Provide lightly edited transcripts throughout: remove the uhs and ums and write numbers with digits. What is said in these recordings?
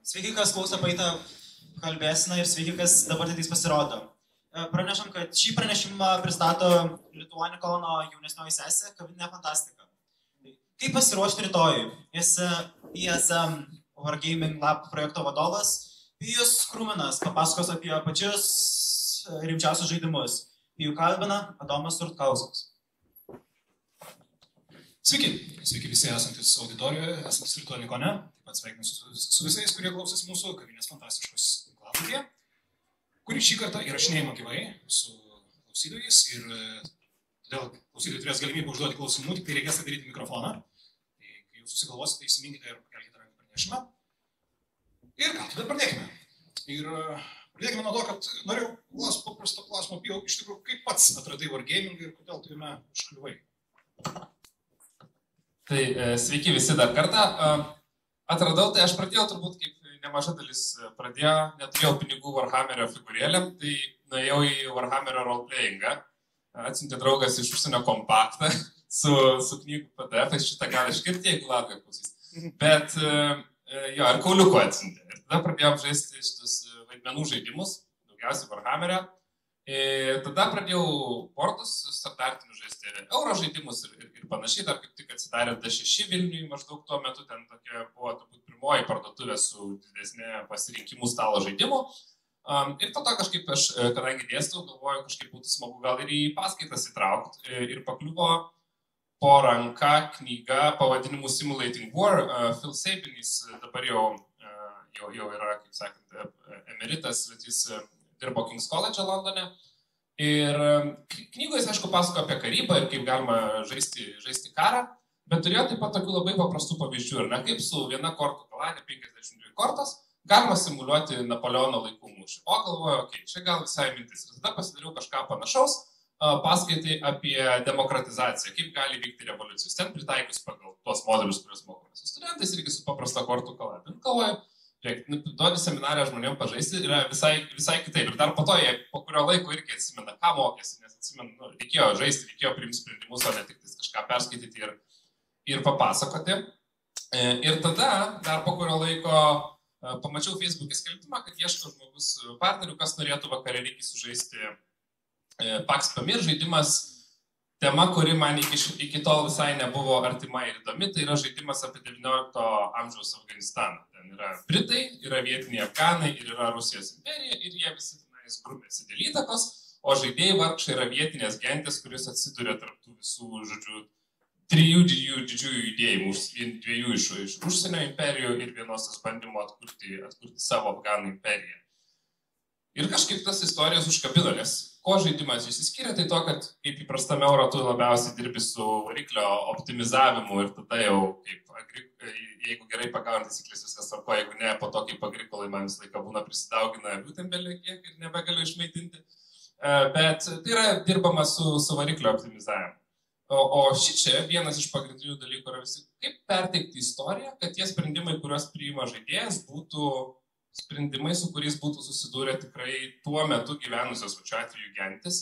Sveiki, kas klauso praeitą kalbėsiną ir sveiki, kas dabar tik pasirodo. Pranešam, kad šį pranešimą pristato Lituanikono jaunesnioji sesė, kavinė Fantastika. Kaip pasiruošti rytojui? ISM Wargaming Lab projekto vadovas Pijus Krūminas papasakos apie pačius rimčiausius žaidimus. Pijų kalbina Adomas Rutkauskas. Sveiki visi esantis auditorijoje, esantis Lituanikone. Taip pat sveikinu su visais, kurie klausys mūsų kavinės Fantastiškos tinklalaidėje, kuri šį kartą įrašinėjama gyvai su klausytojais ir todėl klausytojai turės galimybę užduoti klausimų, tik tai reikės atidaryti mikrofoną. Tai kai jūs susigalvosite, įsiminkite ir pakelkite ranką pranešimą. Ir ką, tada pradėkime. Ir pradėkime nuo to, kad norėjau paprasto klausimo, Pijau, iš tikrųjų, kaip pats atradai Wargaming ir kodėl tu jame užkliuvai? Tai sveiki visi dar kartą. Atradau, tai aš pradėjau turbūt kaip nemaža dalis pradėjo, neturėjau pinigų Warhammerio figūrėlėm, tai nuėjau į Warhammerio roleplayingą. Atsiuntė draugas iš užsienio kompaktą su knygų PDF-ais, šitą gali iškirti, jeigu latgai klausys. Bet jo, ir kauliuko atsiuntė. Ir tada pradėjau žaisti šitus vaidmenų žaidimus, daugiausiai Warhammerio. Ir tada pradėjau bordus, standartinius žaisti euro žaidimus ir panašiai, dar kaip tik atsidarė D6 Vilniui, maždaug tuo metu ten tokia buvo turbūt pirmoji parduotuvė su didesnė pasirinkimų stalo žaidimų. Ir po to kažkaip aš, kadangi dėstau, galvoju, kažkaip būtų smagu gal ir į paskaitas įtraukti. Ir pakliuvo po ranka knyga pavadinimu Simulating War. Phil Sabinis dabar jau yra, kaip sakant, emeritas, bet jis dirbo King's College Londone. Ir knygoje, aišku, pasako apie karybą ir kaip galima žaisti karą, bet turėjo taip pat tokių labai paprastų pavyzdžių. Ir ne kaip su viena kortų kaladė, 52 kortos, galima simuliuoti Napoleono laikų mūšį. O galvoju, čia gal visai mintis. Ir tada pasidariau kažką panašaus, paskaitai apie demokratizaciją, kaip gali vykti revoliucijos. Ten pritaikius pagal tuos modelius, kuriuos mokomės su studentais, irgi su paprasta kortų kaladė. Ir galvoju, duodi seminarę žmonėms pažaisti, yra visai kitaip. Ir dar po to, jie po kurio laiko irgi atsimena, ką mokėsi, nes atsimena, reikėjo žaisti, reikėjo priimti sprendimus, o ne tik kažką perskaityti ir papasakoti. Ir tada, dar po kurio laiko, pamačiau Facebook'e skelbimą, kad ieško žmogus partnerių, kas norėtų vakarė reikia sužaisti Pax Pamir žaidimas. Tema, kuri man iki tol visai nebuvo artima ir įdomi, tai yra žaidimas apie 19 amžiaus Afganistaną. Ten yra Britai, yra vietiniai Afganai ir yra Rusijos imperija ir jie visi tenais grupėsi dėl įtakos, o žaidėjai vargšai yra vietinės gentės, kuris atsiduria tarp tų visų, žodžiu, trijų didžiųjų judėjimų, dviejų iš užsienio imperijų ir vienos tas bandymo atkurti savo Afganų imperiją. Ir kažkaip tas istorijas užkabino, nes ko žaidimas išsiskiria, tai to, kad kaip įprastame euro tu labiausiai dirbi su variklio optimizavimu ir tada jau, jeigu gerai pagauni taisyklės viskas tvarko, jeigu ne, po to kaip agrikolai man visą laiką būna prisidaugina būtembelį kiek ir nebegaliu išmaitinti. Bet tai yra dirbama su variklio optimizavimu. O šičia vienas iš pagrindinių dalykų yra visi, kaip perteikti istoriją, kad tie sprendimai, kuriuos priima žaidėjas, būtų sprendimai, su kuriais būtų susidūrę tikrai tuo metu gyvenusios, šiuo atveju gentis.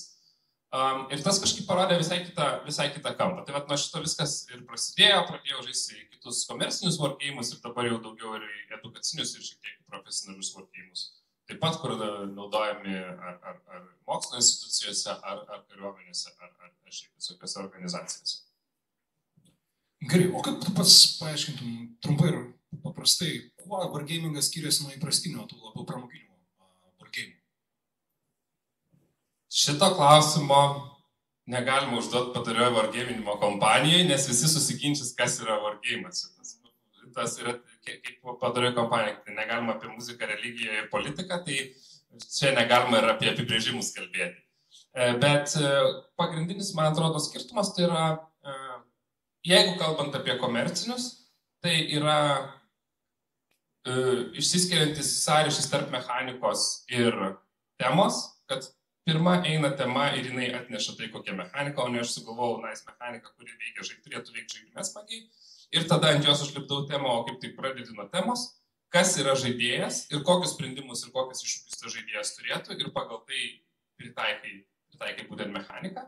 Ir tas kažkaip parodė visai kitą kampą. Tai nuo šito viskas ir prasidėjo, pradėjau žaisti kitus komercinius wargames ir dabar jau daugiau ir edukacinius ir šiek tiek profesionalius wargames. Taip pat, kur naudojami ar mokslo institucijose, ar kariuomenėse, ar šiaip visokiose organizacijose. Gerai, o kaip tu pats paaiškintum trumpai ir paprastai, kuo wargamingas skiriasi nuo įprastinio, tų labiau pramoginių wargamų? Šito klausimo negalima užduoti patarioje wargaminimo kompanijai, nes visi susiginčys, kas yra wargamas. Tas yra kaip patarioje kompanija, tai negalima apie muziką, religiją ir politiką, tai čia negalima ir apie apibrėžimus kalbėti. Bet pagrindinis, man atrodo, skirtumas tai yra, jeigu kalbant apie komercinius, tai yra išsiskiriantis sąryšis tarp mechanikos ir temos, kad pirma eina tema ir jinai atneša tai kokia mechanika, o ne aš sugalvojau mechanika, kuri turėtų veikti žaidime smagiai. Ir tada ant jos užlipdau temą, o kaip tik pradėti nuo temos, kas yra žaidėjas ir kokius sprendimus ir kokius iššūkius tas žaidėjas turėtų ir pagal tai pritaikai būtent mechaniką.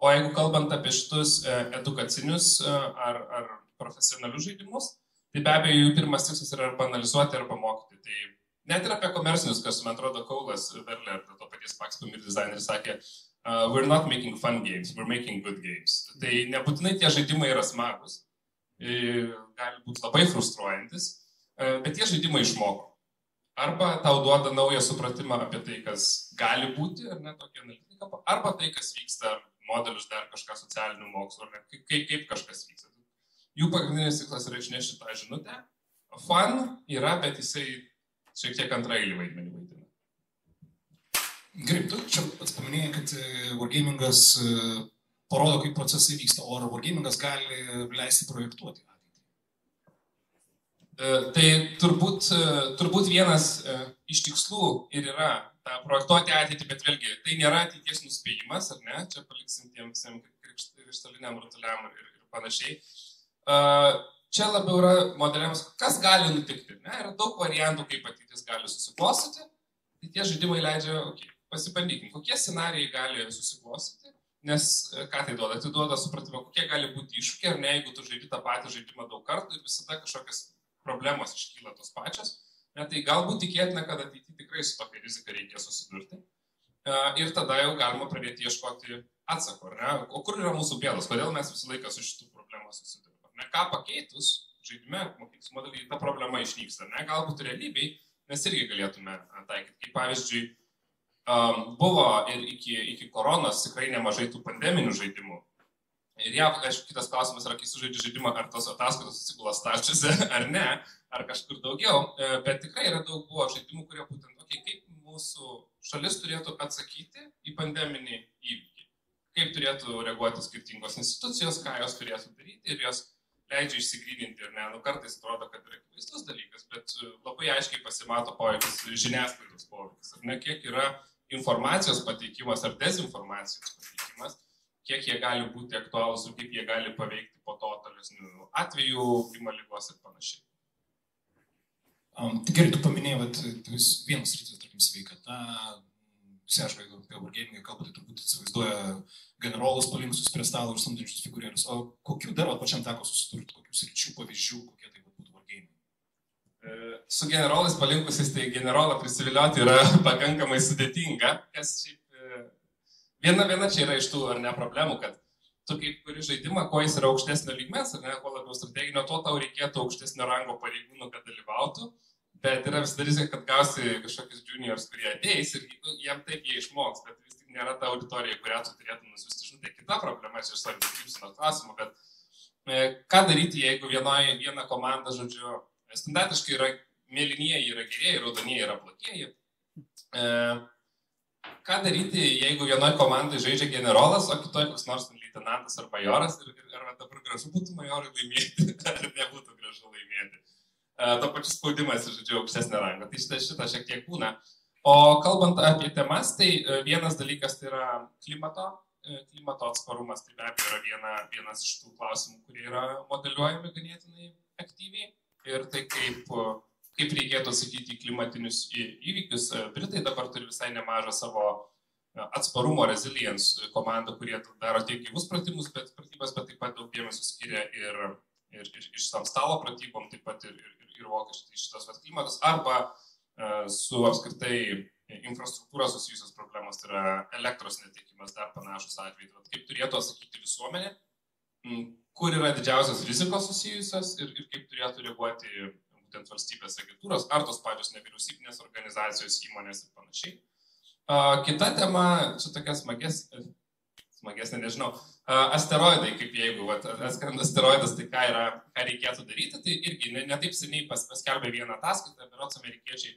O jeigu kalbant apie šitus edukacinius ar profesionalius žaidimus, Tai be abejo, jų pirmas tikslas yra arba analizuoti, arba mokyti. Tai net ir apie komercinius, kas, man atrodo, Kaulas Verler, to paties Pax Pamir dizaineris sakė, we're not making fun games, we're making good games. Tai nebūtinai tie žaidimai yra smagus, gali būti labai frustruojantis, bet tie žaidimai išmoko. Arba tau duoda naują supratimą apie tai, kas gali būti, ar ne, tokia analitika, arba tai, kas vyksta, modelius dar kažką socialinių mokslų, ar ne, kaip kažkas vyksta. Jų pagrindinis tikslas yra išnešti tą žinutę. Fun yra, bet jisai šiek tiek antraeilį vaidmenį vaidina. Gerai, tu čia pats paminėjai, kad wargamingas parodo, kaip procesai vyksta, o ar wargamingas gali leisti projektuoti ateitį? Tai turbūt vienas iš tikslų ir yra tą projektuoti ateitį, bet vėlgi, tai nėra ateities nuspėjimas, ar ne? Čia paliksim tiem visiem krištoliniam rutuliam ir panašiai. Čia labiau yra modeliams, kas gali nutikti. Ne? Yra daug variantų, kaip ateitis gali susiklostyti. Tai tie žaidimai leidžia, pasibandykim, kokie scenarijai gali susiklostyti, nes ką tai duoda? Tai duoda supratimą, kokie gali būti iššūkiai, ar ne, jeigu tu žaidi tą patį žaidimą daug kartų ir visada kažkokias problemos iškyla tos pačios. Ne, tai galbūt tikėtina, kad ateityje tikrai su tokia rizika reikės susidurti. Ir tada jau galima pradėti ieškoti atsako, ar ne? O kur yra mūsų bėdos? Kodėl mes visą laiką su šitų problemų susidurime? Ką pakeitus žaidime, mokyklos modelį, ta problema išnyksta. Ne? Galbūt realybėj mes irgi galėtume taikyti. Kaip pavyzdžiui, buvo ir iki koronos tikrai nemažai tų pandeminių žaidimų. Ir aišku, kitas klausimas yra, kai sužaidži žaidimą, ar tos ataskaitos atsigula stalčiuose, ar ne, ar kažkur daugiau. Bet tikrai yra daug buvo žaidimų, kurie būtent kaip mūsų šalis turėtų atsakyti į pandeminį įvykį. Kaip turėtų reaguoti skirtingos institucijos, ką jos turėtų daryti ir jos leidžia išsigryninti ir ne, kartais atrodo, kad yra akivaizdus dalykas, bet labai aiškiai pasimato poveikis, žiniasklaidos poveikis. Ar ne, kiek yra informacijos pateikimas ar dezinformacijos pateikimas, kiek jie gali būti aktualūs ir kaip jie gali paveikti po to tolesnių atvejų, gydymo ligos ir panašiai. Tai gerai, tu paminėjai, vienas rytis, tarkim, sveikata, visi, aišku, jeigu apie wargamingą kalbate, turbūt įsivaizduoja generolus palinkusius prie stalo ir samdančius figūrėlius. O kokių dar pačiam teko susidurti, kokių sričių pavyzdžių, kokie tai būtų wargamingai? Su generolais palinkusiais, tai generolą prisivilioti yra pakankamai sudėtinga, kas šiaip viena čia yra iš tų ar ne problemų, kad tu kaip kuri žaidimą, kuo jis yra aukštesnio lygmens, ar ne, kuo labiau strateginio, to tau reikėtų aukštesnio rango pareigūnų, kad dalyvautų. Bet yra visada rizika, kad gausi kažkokius juniors, kurie ateis ir jam taip jie išmoks, bet vis tik nėra ta auditorija, kurią tu turėtum nusiųsti. Žinai, kita problema, čia aš savo nukrypsiu klausimą, bet ką daryti, jeigu viena komanda, žodžiu, standartiškai yra mėlynieji yra gerieji, raudonieji yra blogieji. Ką daryti, jeigu vienoj komandai žaidžia generolas, o kitoj koks nors leitenantas ar majoras ir ar dabar gražu būtų majorui laimėti, ar nebūtų gražu laimėti. To pačiu spaudimas, žodžiu, aukštesnio rango. Tai šitą šiek tiek būna. O kalbant apie temas, tai vienas dalykas tai yra klimato atsparumas. Tai be abejo yra vienas iš tų klausimų, kurie yra modeliuojami ganėtinai aktyviai. Ir tai kaip reikėtų atsakyti į klimatinius įvykius. Britai dabar turi visai nemažą savo atsparumo resilience komandą, kurie daro tiek gyvus pratimus, bet taip pat daug dėmesio skiria ir iš tam stalo pratybom, taip pat ir vokiečiai šitas klimatas, arba su apskritai infrastruktūra susijusios problemos, tai yra elektros netiekimas, dar panašus atvejai. Kaip turėtų atsakyti visuomenė, kur yra didžiausios rizikos susijusios ir kaip turėtų reaguoti būtent valstybės agentūros, ar tos pačios nevyriausybinės organizacijos, įmonės ir panašiai. Kita tema, čia tokia smagesnė, nežinau, asteroidai, kaip jeigu atskrenda asteroidas, tai ką reikėtų daryti, tai irgi netaip seniai paskelbė vieną ataskaitą, berods amerikiečiai,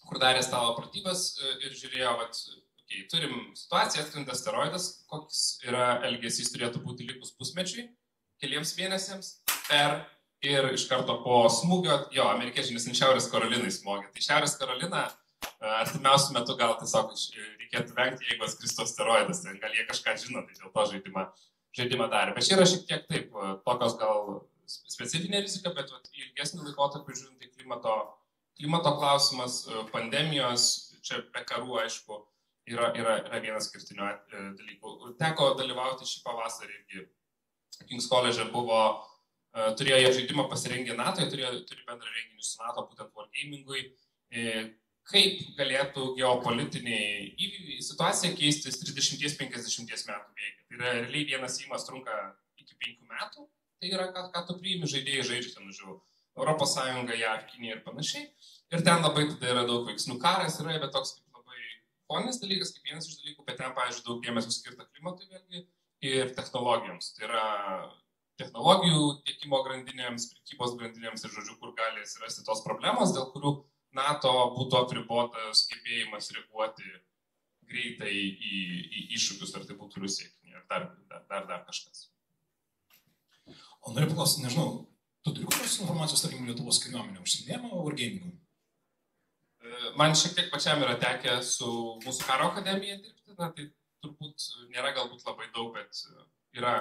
kur darė stalo pratybas ir žiūrėjo, turim situaciją, atskrenda asteroidas, koks yra elgesys turėtų būti likus pusmečiui, keliems mėnesiams, ir iš karto po smūgio, amerikiečiai nes Šiaurės Karolinai smogė, tai Šiaurės Karolina artimiausiu metu gal tiesiog reikėtų vengti, jeigu atskristų asteroidas, tai gal jie kažką žino, tai dėl to žaidimą darė. Bet čia yra šiek tiek taip, tokios gal specifinė rizika, bet ilgesnį laikotarpį žiūrint, tai klimato klausimas, pandemijos, čia be karų, aišku, yra vienas skirtinių dalykų. Teko dalyvauti šį pavasarį irgi King's College buvo turėjo jie žaidimą pasirengę NATO, jie turi bendrą renginį su NATO, būtent Wargamingui. Kaip galėtų geopolitiniai situacija keistis 30-50 metų bėgyje. Tai yra realiai vienas įmas trunka iki 5 metų, tai yra, ką tu priimi žaidėjai žaidžia ten už Europos Sąjungą, JAV, Kinija ir panašiai. Ir ten labai tada yra daug veiksmų. Karas yra, bet toks kaip labai foninis dalykas, kaip vienas iš dalykų, bet ten, pavyzdžiui, daug dėmesio skirta klimatui vėlgi ir technologijoms. Tai yra technologijų tiekimo grandinėms, prekybos grandinėms ir žodžiu, kur gali atsirasti tos problemos, dėl kurių NATO būtų apribotas gebėjimas reaguoti greitai į iššūkius, ar tai būtų Rusija, ar dar kažkas. O noriu paklausyti, nežinau, tu turi kokios informacijos, tarkim, Lietuvos kariuomenė užsiminėjama Wargamingu? Man šiek tiek pačiam yra tekę su mūsų karo akademija dirbti, tai turbūt nėra galbūt labai daug, bet yra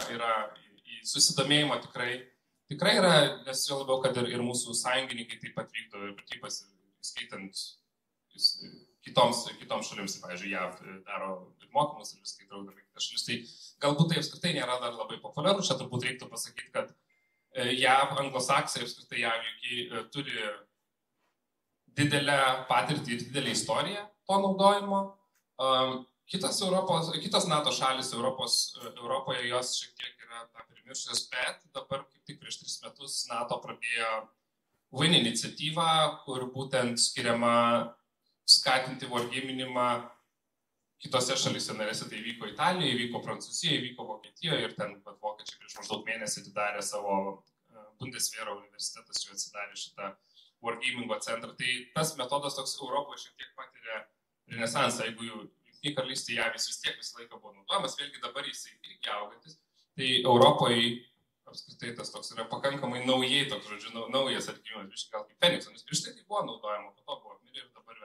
susidomėjimo tikrai yra, nes jau labiau, kad ir mūsų sąjungininkai taip pat vykdo ir pratybas, skaitant kitoms šalims, tai, pavyzdžiui, JAV daro ir mokymus ir viskai draudami kitas šalis. Tai galbūt tai apskritai nėra dar labai populiaru, čia turbūt reiktų pasakyti, kad JAV, anglosaksai apskritai JAV turi didelę patirtį ir didelę istoriją to naudojimo. Kitos NATO šalis Europoje jos šiek tiek yra primiršusios, bet dabar kaip tik prieš 3 metus NATO pradėjo WIN iniciatyvą, kur būtent skiriama skatinti wargaminimą kitose šalyse narėse. Tai vyko Italijoje, vyko Prancūzijoje, vyko Vokietijoje ir ten pat vokiečiai prieš maždaug mėnesį atidarė savo Bundeswehro universitetas, jau atsidarė šitą wargamingo centrą. Tai tas metodas toks Europoje šiek tiek patiria renesansą, jeigu Jungtinėje karalystėje JAV vis tiek visą laiką buvo naudojamas, vėlgi dabar jisai irgi augantis. Tai Europoje apskritai tas toks yra pakankamai naujai, toks, žodžiu, naujas atgimimas, biškai gal kaip Feniksas, nes prieš tai buvo naudojama, po to buvo mirė ir dabar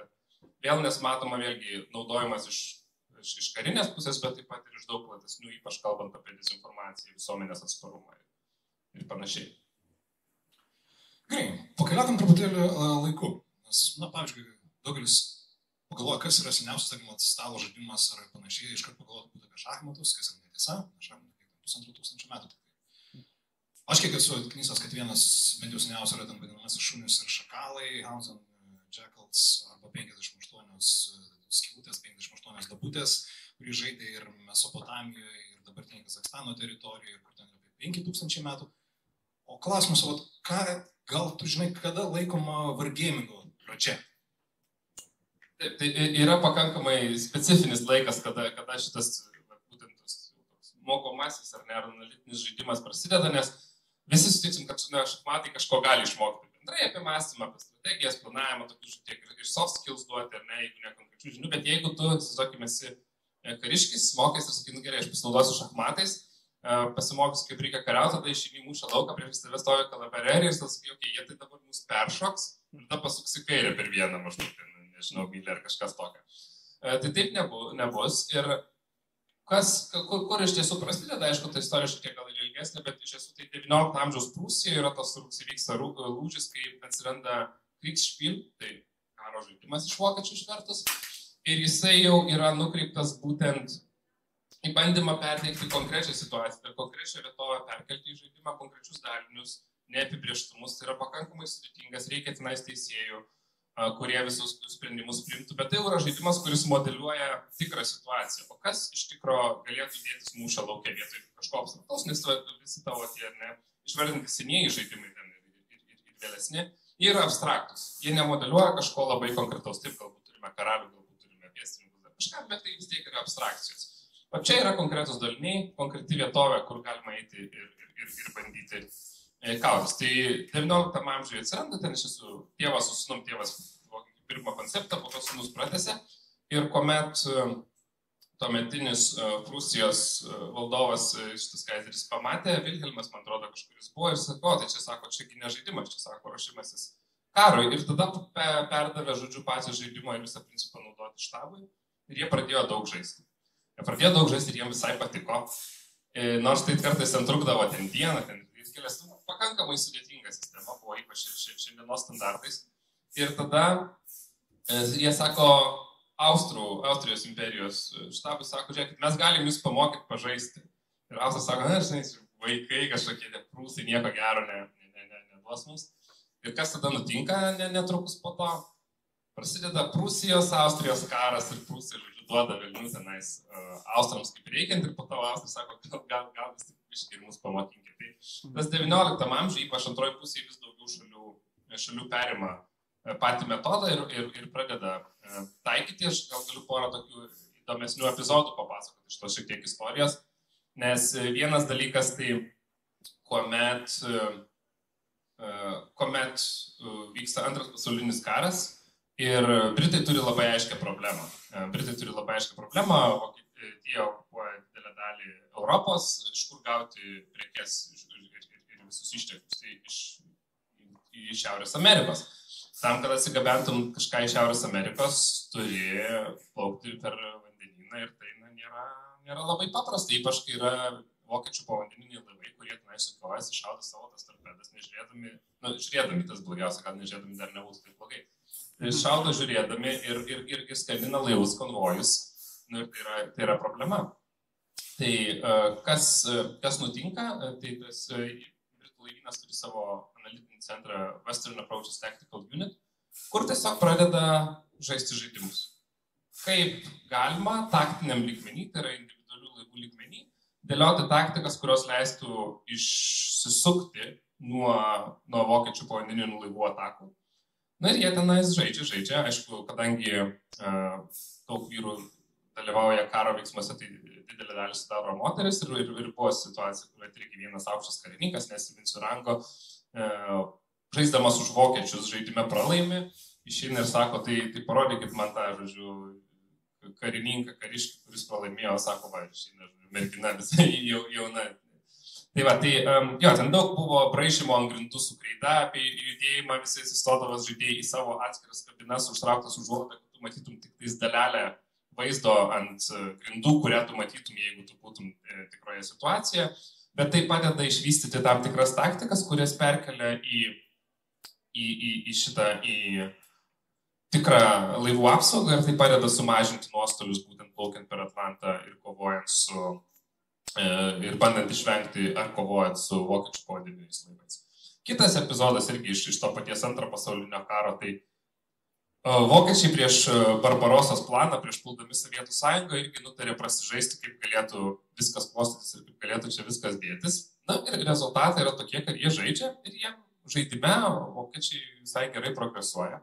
vėl nes matoma vėlgi naudojimas iš karinės pusės, bet taip pat ir iš daug platesnių, ypač kalbant apie dezinformaciją, visuomenės atsparumą ir panašiai. Gerai, pakeliaukam truputėlį laiku, nes, pavyzdžiui, daugelis pagalvoja, kas yra seniausias, tarkim, stalo žaidimas ar panašiai, iškart pagalvoja būtų apie šachmatus, kas yra netiesa, šachmatai 2500 metų. Aš kiek esu knysas, kad vienas bent jau seniausias yra ten vadinamasis šunys ir šakalai, Hounds and Jackals, arba 58 skylutės, 58 dabutės, kurį žaidė ir Mesopotamijoje, ir dabartinė Kazakstano teritorijoje, kur ten apie 5000 metų. O klausimas, gal tu žinai, kada laikoma wargamingo pradžia? Taip, tai yra pakankamai specifinis laikas, kada šitas būtent mokomasis ar analitinis žaidimas prasideda, nes visi sutiksim, kad šachmatai kažko gali išmokti. Bendrai apie mąstymą, apie strategijas, planavimą, tokių tiek ir soft skills duoti, ar ne, jeigu ne konkrečių žinių, bet jeigu tu, sakykime, esi kariškis, mokais ir sakai, gerai, aš pasinaudosiu šachmatais, pasimokysiu, kaip reikia kariauti, tada išeini į mūšio lauką, prieš tave stovi kalaberėrį ir sakai, okei, jie tai dabar mus peršoks ir tada pasuks į kairę per vieną maždaug, nežinau, mylę ar kažkas tokio. Tai taip nebus ir kur iš tiesų prasideda, aišku, ta istorija šiek tiek gal ir ilgesnė, bet iš tiesų tai 19 amžiaus Prūsijoje yra tas įvyksta lūžis, kai atsiranda Kriegsspiel, tai karo žaidimas iš vokiečių išvertus, ir jisai jau yra nukreiptas būtent į bandymą perteikti konkrečią situaciją, konkrečią vietovę perkelti į žaidimą, konkrečius dalinius, neapibrieštumus, tai yra pakankamai sudėtingas, reikia tenais teisėjų, kurie visus sprendimus priimtų, bet tai yra žaidimas, kuris modeliuoja tikrą situaciją. O kas iš tikro galėtų dėtis mūšio laukia vietoj kažko abstraktaus, nes visi tavo tie išvardinti senieji žaidimai ten ir vėlesni, jie yra abstraktus. Jie nemodeliuoja kažko labai konkretaus. Taip, galbūt turime karalių, galbūt turime pėstininkus ar kažką, bet tai vis tiek yra abstrakcijos. O čia yra konkretus daliniai, konkreti vietovė, kur galima eiti ir bandyti kautis. Tai 19 amžiuje atsiranda, ten iš tiesų tėvas su sūnum, tėvas pirmą konceptą, po to sūnus pratęsė ir kuomet tuometinis Prūsijos valdovas šitas kaizeris pamatė, Vilhelmas, man atrodo, kažkuris buvo ir sako, tai čia sako, čiagi ne žaidimas, čia sako, ruošimasis karui ir tada perdavė, žodžiu, patį žaidimo ir visą principą naudoti štabui ir jie pradėjo daug žaisti. Jie pradėjo daug žaisti ir jiems visai patiko, nors tai kartais ten trukdavo ten dieną, ten kelias, pakankamai sudėtinga sistema buvo, ypač šiandienos standartais. Ir tada jie sako, Austrijos imperijos štabas sako, žiūrėkit, mes galim jūs pamokyti pažaisti. Ir Austras sako, žinai, vaikai kažkokie prūsai nieko gero neduos mums. Ir kas tada nutinka netrukus po to? Prasideda Prūsijos, Austrijos karas ir Prūsija, žodžiu, duoda velnių tenais austrams kaip reikiant ir po to austrai sako, gal vis tik biškai ir mus pamokinkit. Tai tas 19 amžiuje, ypač antroji pusėje, vis daugiau šalių perima patį metodą ir pradeda taikyti. Aš gal galiu porą tokių įdomesnių epizodų papasakoti iš tos šiek tiek istorijos, nes vienas dalykas tai, kuomet vyksta antras pasaulinis karas ir Britai turi labai aiškią problemą. Vokietija okupuoja didelę dalį Europos, iš kur gauti prekes ir visus išteklius, tai iš Šiaurės Amerikos. Tam, kad atsigabentum kažką iš Šiaurės Amerikos, turi plaukti per vandenyną ir tai nėra labai paprasta, ypač kai yra vokiečių povandeniniai laivai, kurie tenai sukiojasi, šaudo savo tas torpedas, žiūrėdami tas blogiausia, gal nežiūrėdami dar nebūtų taip blogai. Tai šaudo žiūrėdami ir skandina laivus, konvojus, ir tai yra problema. Tai kas nutinka, tai tas Britų laivynas turi savo analitinį centrą Western Approaches Tactical Unit, kur tiesiog pradeda žaisti žaidimus. Kaip galima taktiniam lygmenį, tai yra individualių laivų lygmenį, dėlioti taktikas, kurios leistų išsisukti nuo vokiečių povandeninių laivų atakų. Na ir jie tenais žaidžia. Aišku, kadangi daug vyrų dalyvauja karo veiksmuose, tai didelė dalis sudaro moteris ir buvo situacija, kuomet irgi vienas aukštas karininkas, nesiminsiu rango, žaisdamas už vokiečius žaidime pralaimi, išeina ir sako, tai parodykit man tą, žodžiu, karininką, kariškį, kuris pralaimėjo, sako, va, išeina, mergina visai jauna. Ten daug buvo braižymo ant grindų su kreida apie judėjimą, visi įstodavas žaidėjai į savo atskiras kabinas, užtrauktas užuolaidą, kad tu matytum tik tais dalelę vaizdo ant grindų, kurią tu matytum, jeigu tu būtum tikroje situacijoje, bet tai padeda išvystyti tam tikras taktikas, kurias perkelia į tikrą laivų apsaugą ir tai padeda sumažinti nuostolius būtent plaukiant per Atlantą ir kovojant ir bandant išvengti ar kovojant su vokiečių povandeniniais laivais. Kitas epizodas irgi iš to paties antro pasaulinio karo, tai vokiečiai prieš Barbarosos planą, prieš puldami Sovietų sąjungą irgi nutarė prasižaisti, kaip galėtų viskas klostytis ir kaip galėtų čia viskas dėtis. Na ir rezultatai yra tokie, kad jie žaidžia ir jie žaidime vokiečiai visai gerai progresuoja.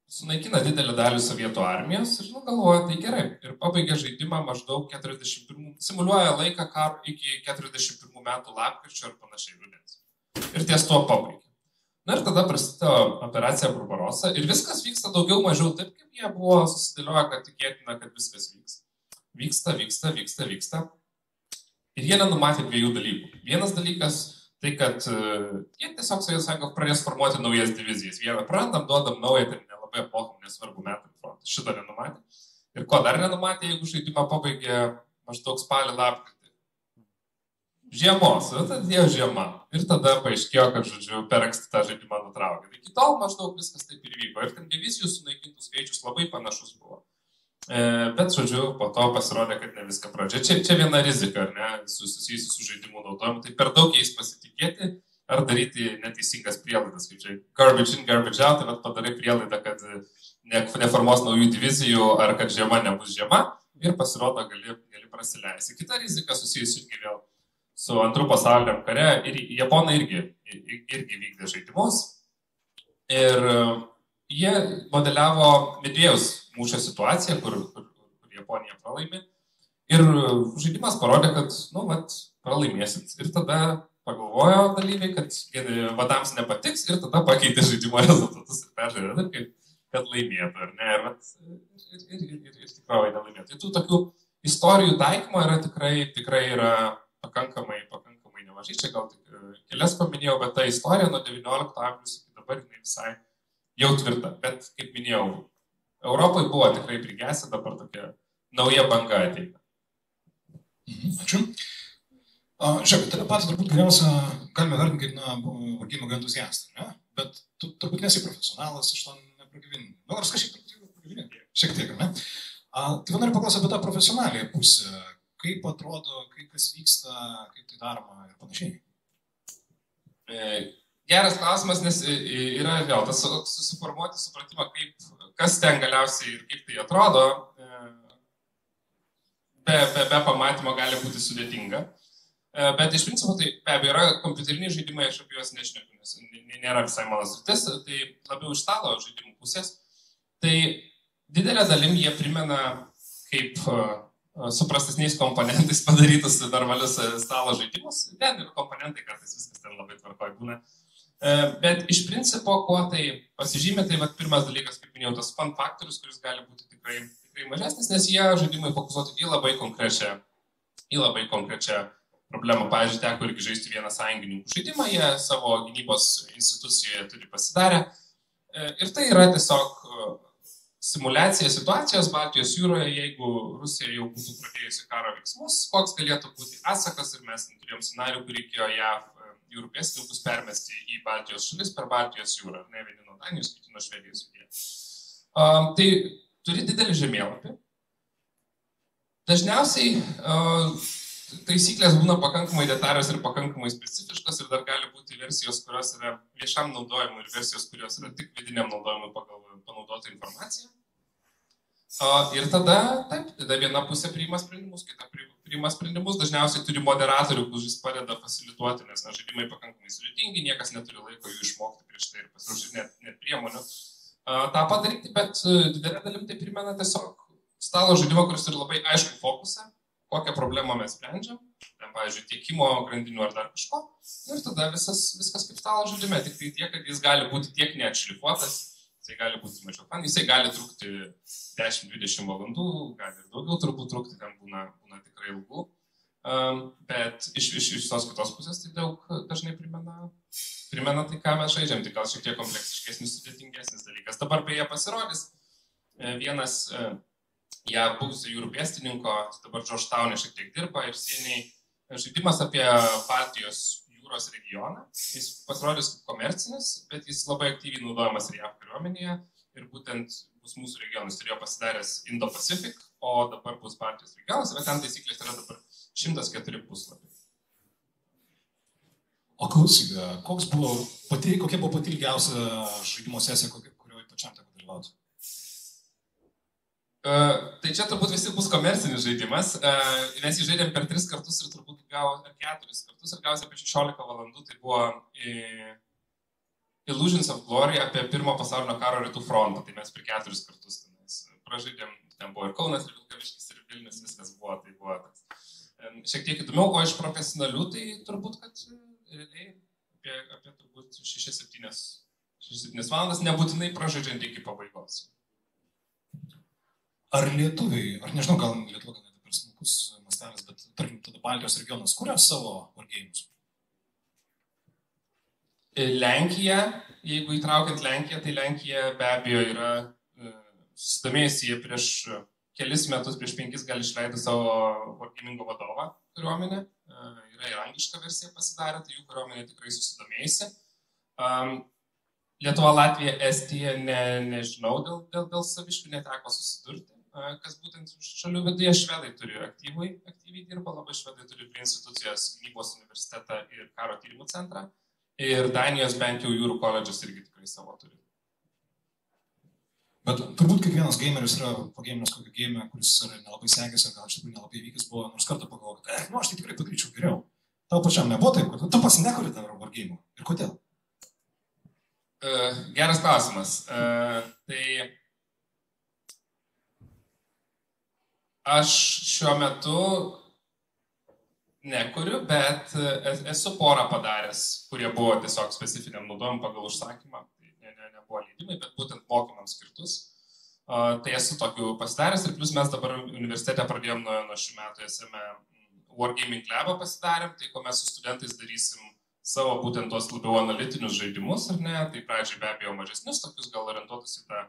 Sunaikina didelę dalį Sovietų armijos ir galvoja, tai gerai. Ir pabaigia žaidimą maždaug 41, simuliuoja laiką karo iki 41 metų lapkričio ir panašiai rudens. Ir ties tuo pabaigia. Na ir tada prasidėjo operacija Barbarosa ir viskas vyksta daugiau mažiau taip, kaip jie buvo susidėlioję, kad tikėtina, kad viskas vyks. Vyksta. Ir jie nenumatė dviejų dalykų. Vienas dalykas tai, kad jie tiesiog Sovietų sąjunga pradės formuoti naujas divizijas. Vieną prarandam, duodam naują, tai nelabai apmokam, nesvarbu metam frontas. Šito nenumatė. Ir ko dar nenumatė, jeigu žaidimą pabaigė maždaug spalį lapkritį. Žiemos, atėjo žiema. Ir tada paaiškėjo, kad, žodžiu, per anksti tą žaidimą nutraukė. Tai iki tol maždaug viskas taip ir vyko. Ir ten divizijų sunaikintų skaičius labai panašus buvo. Bet, žodžiu, po to pasirodė, kad ne viską pradžia. Čia viena rizika, ar ne, susijusi su žaidimų naudojimu. Tai per daug jais pasitikėti ar daryti neteisingas prielaidas, kaip čia garbage in, garbage out, tai padarai prielaidą, kad neformuos naujų divizijų ar kad žiema nebus žiema ir pasirodo gali prasileisti. Kita rizika susijusi irgi vėl su antrų pasauliniam kare ir Japonai irgi vykdė žaidimus ir jie modeliavo Medvėjaus mūšio situaciją, kur Japonija pralaimi ir žaidimas parodė, kad, pralaimėsit. Ir tada pagalvojo dalyviai, kad vadams nepatiks ir tada pakeitė žaidimo rezultatus ir peržiūrėjo, kad laimėtų, ar ne, ir tikrai nelaimėtų. Tai tų tokių istorijų taikymo yra tikrai yra pakankamai nemažai. Čia gal tik kelias paminėjau, bet ta istorija nuo 19 amžiaus iki dabar jinai visai jau tvirta. Bet, kaip minėjau, Europoje buvo tikrai prigesę, dabar tokia nauja banga ateina. Ačiū. Žiūrėk, tave patį turbūt geriausia galime vertinti kaip vargimo entuziastą, ne? Bet tu turbūt nesi profesionalas, iš to nepragyvini. Gal ar kažkiek pragyvini? Šiek tiek, ne? Tai noriu paklausyti apie tą profesionalią pusę. kaip atrodo, kas vyksta, kaip tai daroma ir panašiai. Geras klausimas, nes yra vėl tas susiformuoti supratimą, kas ten galiausiai ir kaip tai atrodo, be pamatymo gali būti sudėtinga. Bet iš principo tai be abejo yra kompiuteriniai žaidimai, aš apie juos nešneku, nes nėra visai mano sritis, tai labiau iš stalo žaidimų pusės. Tai didelė dalim jie primena kaip su prastesniais komponentais padarytus normalius stalo žaidimus. Ten ir komponentai kartais viskas ten labai tvarkoj būna. Bet iš principo, kuo tai pasižymė, tai pirmas dalykas, kaip minėjau, tas fun faktorius, kuris gali būti tikrai mažesnis, nes jie žaidimai fokusuoti į labai konkrečią problemą. Pavyzdžiui, teko irgi žaisti vieną sąjungininkų žaidimą, jie savo gynybos institucijoje turi pasidarę. Ir tai yra tiesiog simuliacija situacijos Baltijos jūroje, jeigu Rusija jau būtų pradėjusi karo veiksmus, koks galėtų būti atsakas, ir mes turėjom scenarių, kur reikėjo JAV jūrų pėstininkus permesti į Baltijos šalis per Baltijos jūrą, ne vieni nuo Danijos, kiti nuo Švedijos sudėję. Tai turi didelį žemėlapį. Dažniausiai taisyklės būna pakankamai detalios ir pakankamai specifiškos ir dar gali būti versijos, kurios yra viešam naudojimui ir versijos, kurios yra tik vidiniam naudojimui pagal panaudotą informaciją. Ir tada viena pusė priima sprendimus, kita priima sprendimus, dažniausiai turi moderatorių, kuris padeda fasilituoti, nes žaidimai pakankamai sudėtingi, niekas neturi laiko jų išmokti prieš tai ir pasiruošti net priemonių tą padaryti, bet didelė dalim tai primena tiesiog stalo žaidimą, kuris turi labai aišku fokusą, kokią problemą mes sprendžiam, ten, pavyzdžiui, tiekimo grandinių ar dar kažko, ir tada viskas kaip stalo žaidime, tik tai tiek, kad jis gali būti tiek neatšlifuotas, jisai gali būti mažiau fan, jisai gali trukti 10-20 valandų, gali ir daugiau turbūt trukti, ten būna tikrai ilgų, bet iš visos kitos pusės tai daug dažnai primena tai, ką mes žaidžiam, tai gal šiek tiek kompleksiškesnis, sudėtingesnis dalykas. Dabar beje pasirodys vienas buvusio jūrų pėstininko, dabar Georgetown'e šiek tiek dirba ir seniai žaidimas apie Baltijos jūros regioną. Jis pasirodys kaip komercinis, bet jis labai aktyviai naudojamas ir JAV kariuomenėje ir būtent bus mūsų regionas. Turėjo pasidaręs Indo-Pacific, o dabar bus Baltijos regionas, bet ten taisyklės yra dabar 104 puslapiai. O klausyk, kokia buvo pati ilgiausia žaidimo sesija, kurioje pačiam teko dalyvauti? Tai čia turbūt visi bus komercinis žaidimas. Mes jį žaidėm per 3 kartus ir turbūt gavo 4 kartus ir gausi apie 16 valandų. Tai buvo Illusions of Glory apie Pirmo pasaulinio karo rytų frontą. Tai mes per 4 kartus pražaidėm. Ten buvo ir Kaunas, ir Vilkaviškis, ir Vilnius, viskas buvo. Tai buvo šiek tiek įdomiau, o iš profesionalių tai turbūt, kad realiai apie turbūt 6-7 valandas, nebūtinai pražaidžiant iki pabaigos. Ar lietuviai, ar nežinau, gal Lietuva net per smulkus mastelis, bet tarkim, tada Baltijos regionas kuria savo wargames? Lenkija, jeigu įtraukiant Lenkiją, tai Lenkija be abejo yra susidomėjusi jie prieš kelis metus, prieš 5 gal išleido savo wargamingo vadovą kariuomenę. Yra ir angliška versija pasidarė, tai jų kariuomenė tikrai susidomėjusi. Lietuva, Latvija, Estija, nežinau, dėl saviškių neteko susidurti. Kas būtent šalių viduje švedai turi aktyviai dirba, labai švedai turi dvi institucijas, gynybos universitetą ir karo tyrimų centrą. Ir Danijos bent jau jūrų koledžas irgi tikrai savo turi. Bet turbūt kiekvienas gameris yra pageiminęs kokį game, kuris yra nelabai sekęs ir gal iš tikrųjų nelabai vykęs buvo, nors kartą pagalvoju, kad aš tai tikrai padaryčiau geriau. Tau pačiam nebuvo taip, kad tu pats nekuri dar wargame'ų. Ir kodėl? Geras klausimas. Tai aš šiuo metu nekuriu, bet esu porą padaręs, kurie buvo tiesiog specifiniam naudojimui pagal užsakymą. Tai nebuvo leidimai, bet būtent mokymams skirtus. Tai esu tokių pasidaręs ir plus mes dabar universitete pradėjom nuo šių metų esame Wargaming Labą pasidarėm, tai ko mes su studentais darysim savo būtent tos labiau analitinius žaidimus, ar ne, tai pradžiai be abejo mažesnius, tokius gal orientuotus į tą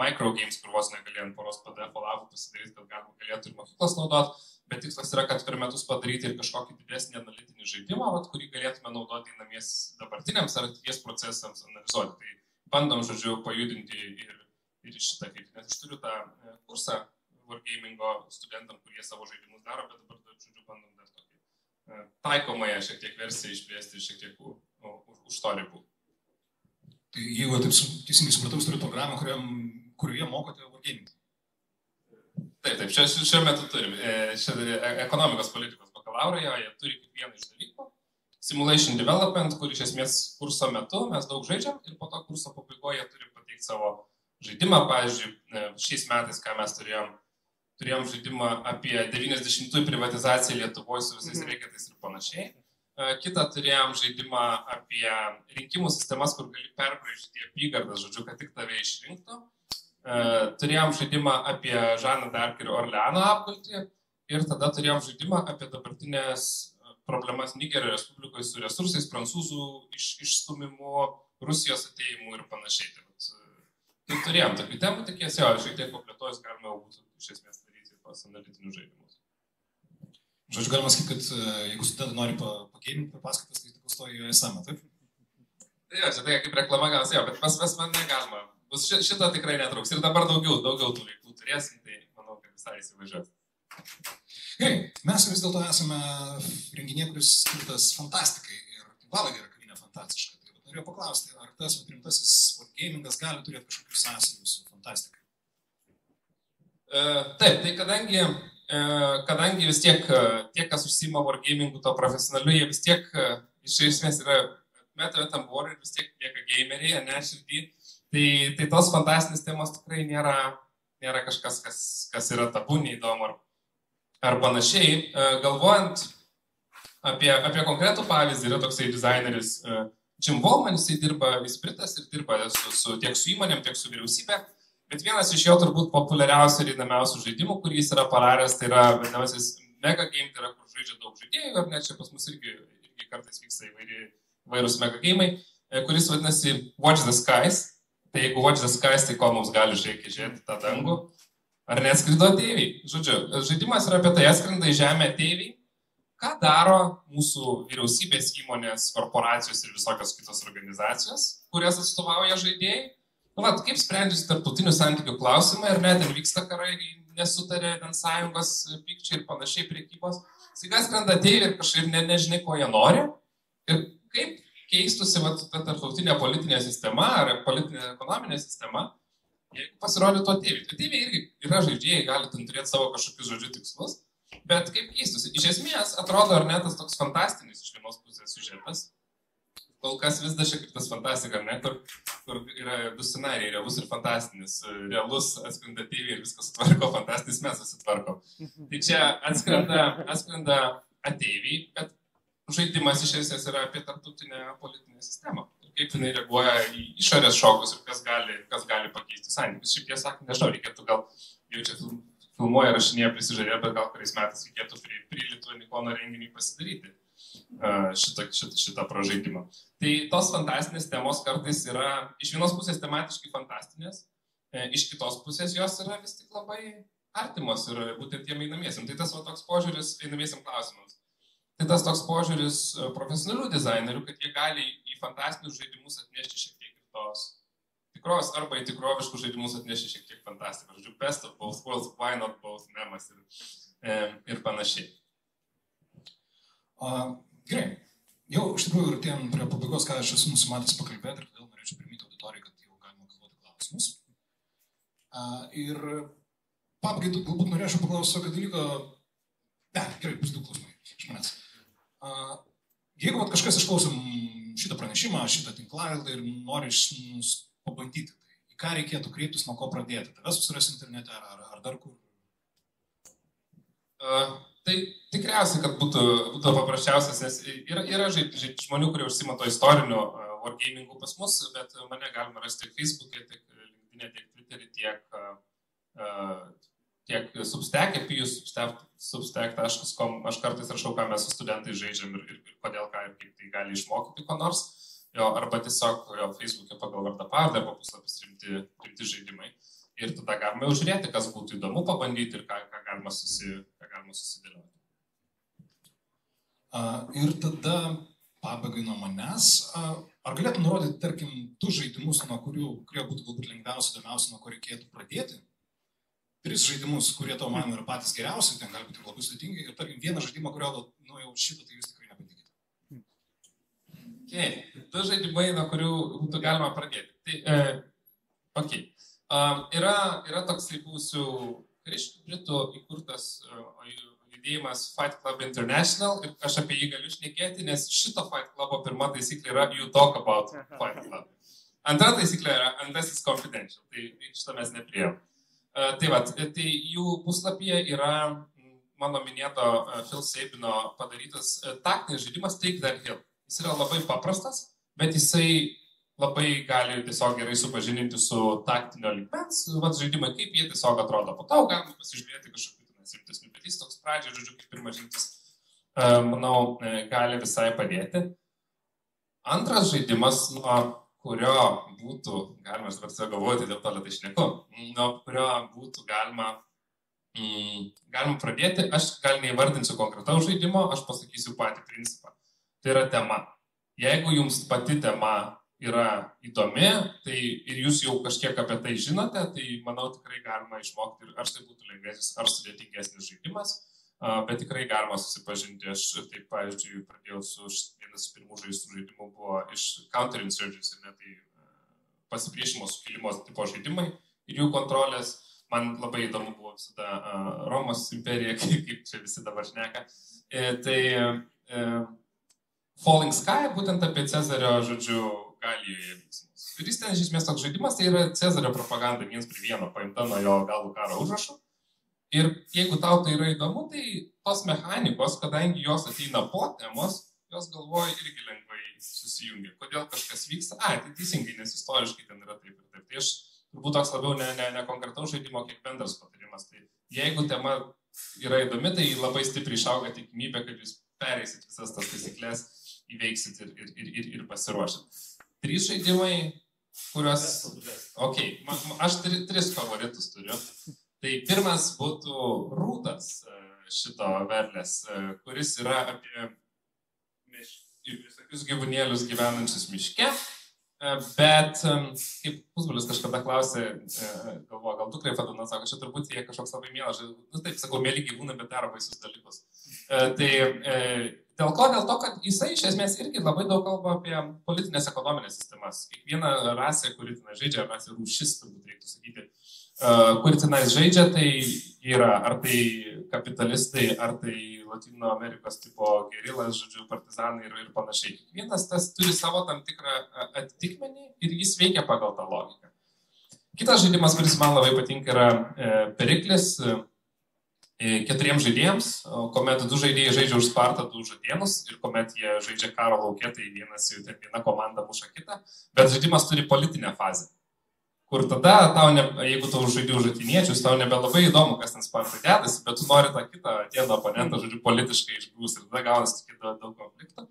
microgames, kur vos negalėjant poros PDF labų pasidaryti, kad galėtų ir mokyklos naudoti, bet tikslas yra, kad per metus padaryti ir kažkokį didesnį analitinį žaidimą, kurį galėtume naudoti namies dabartiniams ar ateities procesams analizuoti. Tai bandom, žodžiu, pajudinti ir šitą kryptį, nes aš turiu tą kursą wargamingo studentam, kurie savo žaidimus daro, bet dabar, žodžiu, bandom dar tokį taikomąją šiek tiek versiją išplėsti šiek tiek už to ribų. Tai jeigu taip teisingai supratau, jūs turite programą, kurioje mokote wargaming? Taip, šiuo metu turim. Ekonomikos politikos bakalaurą, jie turi kaip vieną iš dalykų. Simulation Development, kur iš esmės kurso metu mes daug žaidžiam ir po to kurso pabaigoje turi pateikti savo žaidimą. Pavyzdžiui, šiais metais, ką mes turėjom žaidimą apie 90-ųjų privatizaciją Lietuvoje su visais reiketais ir panašiai. Kitą turėjom žaidimą apie rinkimų sistemas, kur gali perbraižyti apygardas, žodžiu, kad tik tave išrinktų. Turėjom žaidimą apie Žaną d'Arc ir Orleano apgultį ir tada turėjom žaidimą apie dabartinės problemas Nigerio Respublikoje su resursais, prancūzų išstumimu, Rusijos atėjimu ir panašiai. Tai turėjom tokių temų, tikės jo, šiek tiek paplėtojus galime jau būtų iš esmės daryti tos analitinius žaidimus. Žodžiu, galima sakyti, kad jeigu studentai nori pagamint per paskaitas, tai tik stoja į ESM, taip? Tai jo, čia tai kaip reklama galas, jo, bet pas man negalima. Bus šito tikrai netrauks ir dabar daugiau tų veiklų turėsim, tai manau, kad visai įsivažiuos. Gerai, mes vis dėlto esame renginė, kuris skirtas fantastikai ir tinklalaidė yra kavinė fantastiška. Tai norėjau paklausti, ar tas rimtasis wargamingas gali turėti kažkokių sąsajų su fantastika? Taip, tai kadangi vis tiek tie, kas užsiima wargamingu to profesionaliu, jie vis tiek iš esmės yra metam war ir vis tiek lieka gameriai, ne širdį, tai tos fantastinės temos tikrai nėra kažkas, kas yra tabu, neįdomu ar panašiai. Galvojant apie konkretų pavyzdį, yra toksai dizaineris Jim Bowman, jis dirba Britas ir dirba tiek su įmonėm, tiek su vyriausybė. Bet vienas iš jo turbūt populiariausių ir įdomiausių žaidimų, kurį jis yra padaręs, tai yra vadinamasis mega game, tai yra kur žaidžia daug žaidėjų, ar net čia pas mus irgi kartais vyksta įvairūs mega game'ai, kuris vadinasi Watch the Skies. Tai jeigu Watch the Skies, tai ko mums gali žiūrėti tą dangų? Ar neskrido ateiviai? Žodžiu, žaidimas yra apie tai, atskrenda į žemę ateiviai. Ką daro mūsų vyriausybės įmonės, korporacijos ir visokios kitos organizacijos, kurias atstovauja žaidėjai? Kaip sprendžiasi tarptautinių santykių klausimai, ar net ten vyksta karai, nesutarė ten sąjungos pykčiai ir panašiai priekybos. Staiga skrenda ateiviai ir kažkaip nežinai, ko jie nori. Ir kaip keistusi ta tarptautinė politinė sistema ar politinė ekonominė sistema, jeigu pasirodytų ateiviai. Ateiviai irgi yra žaidėjai, gali ten turėti savo kažkokius žodžių tikslus, bet kaip keistusi. Iš esmės atrodo, ar ne tas toks fantastinis iš vienos pusės siužetas. Kol kas vis dar šiek tiek tas fantastika, ne, kur yra du scenarijai, realus ir fantastinis. Realus atskrenda ateiviai ir viskas sutvarko, fantastinis mes susitvarko. Tai čia atskrenda ateiviai, bet žaidimas iš esmės yra apie tarptautinę politinę sistemą. Kaip jinai reaguoja į išorės šokus ir kas gali pakeisti santykius. Šiaip tiesą sakant, nežinau, reikėtų gal jau čia filmuoja, rašinėje prisižadėti, bet gal kuriais metais reikėtų prie Lituanikono renginį pasidaryti šitą pražaidimą. Tai tos fantastinės temos kartais yra iš vienos pusės tematiškai fantastinės, iš kitos pusės jos yra vis tik labai artimos ir būtent tiem einamiesiam. Tai tas toks požiūris einamiesiam klausimams. Tai tas toks požiūris profesionalių dizainerių, kad jie gali į fantastinius žaidimus atnešti šiek tiek ir tos tikros arba į tikroviškus žaidimus atnešti šiek tiek fantastikos. Žodžiu, best of both worlds, why not both memas ir panašiai. Gerai, jau iš tikrųjų artėjom prie pabaigos, ką aš esu nusimatęs pakalbėti ir todėl norėčiau priminti auditorijai, kad jau galima galvoti klausimus. Ir pabaigai galbūt norėčiau paklausti tokio dalyko, gerai, bus daug klausimai iš manęs. Jeigu kažkas išklausom šitą pranešimą, šitą tinklalaidę ir nori pabandyti, tai į ką reikėtų kreiptis, nuo ko pradėti? Tave susiras internete ar dar kur? Tai tikriausiai, kad būtų paprasčiausias, nes yra žmonių, kurie užsima to istoriniu wargamingu pas mus, bet mane galima rasti tiek Facebook'e, tiek LinkedIn'e, tiek Twitter'e, tiek Substack'e, substack.com. Aš kartais rašau, ką mes su studentais žaidžiam ir kodėl ką ir kaip tai gali išmokyti ko nors. Arba tiesiog Facebook'e pagal vardą pavardę arba puslapis rimti žaidimai. Ir tada galime jau žiūrėti, kas būtų įdomu pabandyti ir ką galima susidėlioti. Ir tada pabaigai nuo manęs, ar galėtum nurodyti, tarkim, du žaidimus, nuo kurie būtų galbūt lengviausia, įdomiausia, nuo ko reikėtų pradėti? 3 žaidimus, kurie tau man yra patys geriausi, ten gali būti labai sudėtingi, ir tarkim vieną žaidimą, kurio, nu jau šitą, tai jūs tikrai nepatikite. Okay. 2 žaidimai, nuo kurių būtų galima pradėti. Tai, yra toksai būsiu Britų įkurtas judėjimas Fight Club International ir aš apie jį galiu šnekėti, nes šito Fight Clubo pirma taisyklė yra You Talk About Fight Club. Antra taisyklė yra Unless it's Confidential, tai šitą mes nepriėjom. Tai jų puslapyje yra mano minėto Phil Sabino padarytas taktinis žaidimas Take That Hill. Jis yra labai paprastas, bet jisai labai gali tiesiog gerai supažininti su taktinio lygmens žaidimai, kaip jie tiesiog atrodo. Po to galima pasižiūrėti kažkokių rimtesnių, bet jis toks pradžia, žodžiu, kaip pirmas žingsnis, manau, gali visai padėti. Antras žaidimas, nuo kurio būtų, galima, aš dabar savo galvoti, dėl to lėtai šneku, nuo kurio būtų galima pradėti, aš gal neįvardinsiu konkretaus žaidimo, aš pasakysiu patį principą. Tai yra tema. Jeigu jums pati tema yra įdomi, tai ir jūs jau kažkiek apie tai žinote, tai manau tikrai galima išmokti, ar tai būtų lengvesnis ar sudėtingesnis žaidimas, bet tikrai galima susipažinti. Aš taip, pavyzdžiui, pradėjau vienas pirmų žaidimų buvo iš Counterinsurgency, tai pasipriešimo sukilimo tipo žaidimai ir jų kontrolės. Man labai įdomu buvo visada Romos imperija, kaip čia visi dabar šneka. Tai Falling Sky, būtent apie Cezario, žodžiu, Galijoje veiksmus. Ir jis ten iš esmės toks žaidimas, tai yra Cezario propaganda 1:1 paimta nuo jo galų karo užrašų. Ir jeigu tau tai yra įdomu, tai tos mechanikos, kadangi jos ateina po temos, jos galvoja irgi lengvai susijungia. Kodėl kažkas vyksta? Tai teisingai, nes istoriškai ten yra taip ir taip. Tai aš turbūt toks labiau ne konkretaus žaidimo, kiek bendras patarimas. Tai jeigu tema yra įdomi, tai labai stipriai išauga tikimybė, kad jūs pereisit visas tas taisyklės, įveiksit ir pasiruošit. 3 žaidimai, kuriuos... Aš 3 favoritus turiu. Tai pirmas būtų Rūtas šito Verlės, kuris yra apie visokius gyvūnėlius gyvenančius miške. Bet, kaip Pusbalis kažkada klausė, galvoja, gal dukrai Fadūna, sako, čia turbūt jie kažkoks labai mielas, taip sakau, mėly gyvūnai, bet daro baisius dalykus. Dėl to, kad jisai iš esmės irgi labai daug kalba apie politinės ekonominės sistemas. Kiekviena rasė, kuri tenai žaidžia, rasė rūšis, turbūt reiktų sakyti, kuri tenai žaidžia, tai yra ar tai kapitalistai, ar tai Latino Amerikos tipo gerilas, žodžiu, partizanai ir panašiai. Kiekvienas tas turi savo tam tikrą atitikmenį ir jis veikia pagal tą logiką. Kitas žaidimas, kuris man labai patinka, yra Periklis 4 žaidėjams, kuomet 2 žaidėjai žaidžia už Spartą, 2 už Atėnus ir kuomet jie žaidžia karo lauke, tai viena komanda muša kitą, bet žaidimas turi politinę fazę. Kur tada, jeigu tu žaidži už atėniečius, tau nebelabai įdomu, kas ten Spartai dedasi, bet tu nori tą kitą Atėnų oponentą, žodžiu, politiškai išgrūs ir tada gaunasi daug konfliktų.